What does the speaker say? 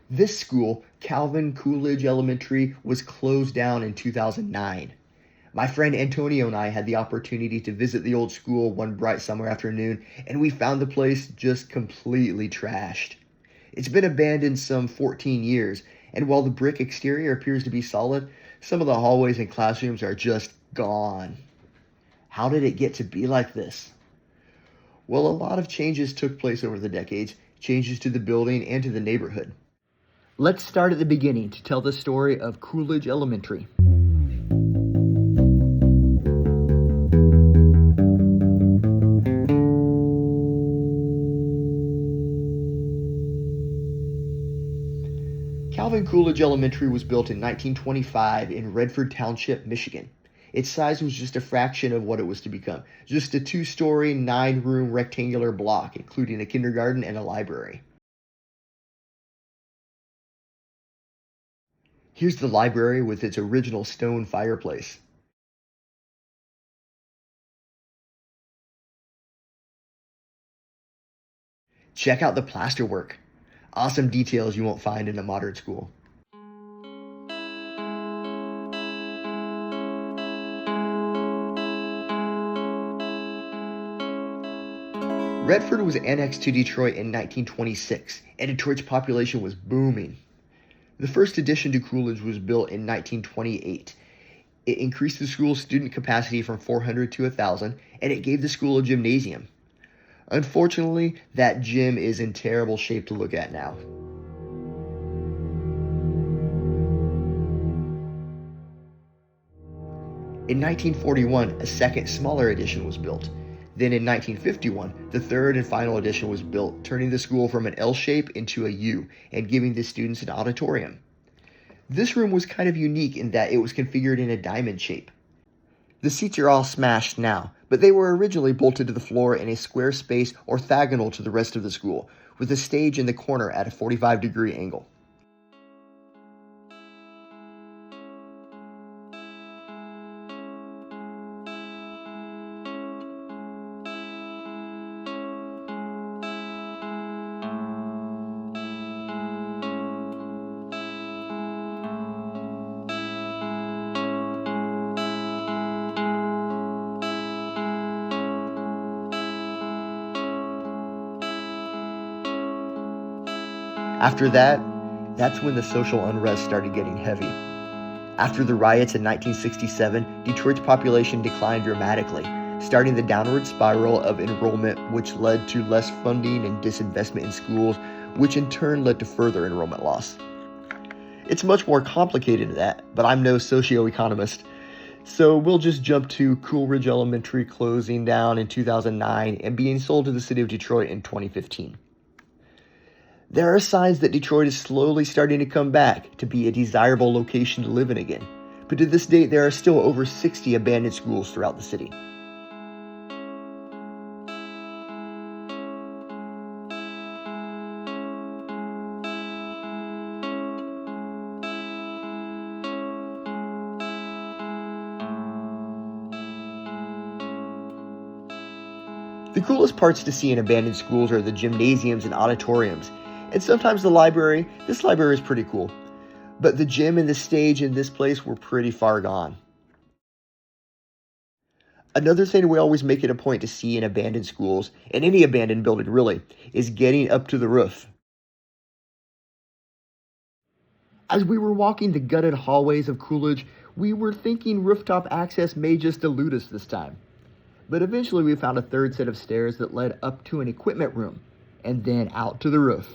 This school, Coolidge Elementary, was closed down in 2009. My friend Antonio and I had the opportunity to visit the old school one bright summer afternoon, and we found the place just completely trashed. It's been abandoned some 14 years, and while the brick exterior appears to be solid, some of the hallways and classrooms are just gone. How did it get to be like this? Well, a lot of changes took place over the decades, changes to the building and to the neighborhood. Let's start at the beginning to tell the story of Coolidge Elementary. Calvin Coolidge Elementary was built in 1925 in Redford Township, Michigan. Its size was just a fraction of what it was to become, just a 2-story, 9-room rectangular block, including a kindergarten and a library. Here's the library with its original stone fireplace. Check out the plasterwork. Awesome details you won't find in a modern school. Redford was annexed to Detroit in 1926, and Detroit's population was booming. The first addition to Coolidge was built in 1928. It increased the school's student capacity from 400 to 1,000, and it gave the school a gymnasium. Unfortunately, that gym is in terrible shape to look at now. In 1941, a second, smaller addition was built. Then in 1951, the third and final addition was built, turning the school from an L shape into a U and giving the students an auditorium. This room was kind of unique in that it was configured in a diamond shape. The seats are all smashed now, but they were originally bolted to the floor in a square space orthogonal to the rest of the school, with a stage in the corner at a 45-degree angle. After that's when the social unrest started getting heavy. After the riots in 1967, Detroit's population declined dramatically, starting the downward spiral of enrollment, which led to less funding and disinvestment in schools, which in turn led to further enrollment loss. It's much more complicated than that, but I'm no socioeconomist, so we'll just jump to Coolidge Elementary closing down in 2009 and being sold to the city of Detroit in 2015. There are signs that Detroit is slowly starting to come back to be a desirable location to live in again, but to this date there are still over 60 abandoned schools throughout the city. The coolest parts to see in abandoned schools are the gymnasiums and auditoriums, and sometimes the library. This library is pretty cool, but the gym and the stage in this place were pretty far gone. Another thing we always make it a point to see in abandoned schools, and any abandoned building really, is getting up to the roof. As we were walking the gutted hallways of Coolidge, we were thinking rooftop access may just elude us this time. But eventually we found a third set of stairs that led up to an equipment room, and then out to the roof.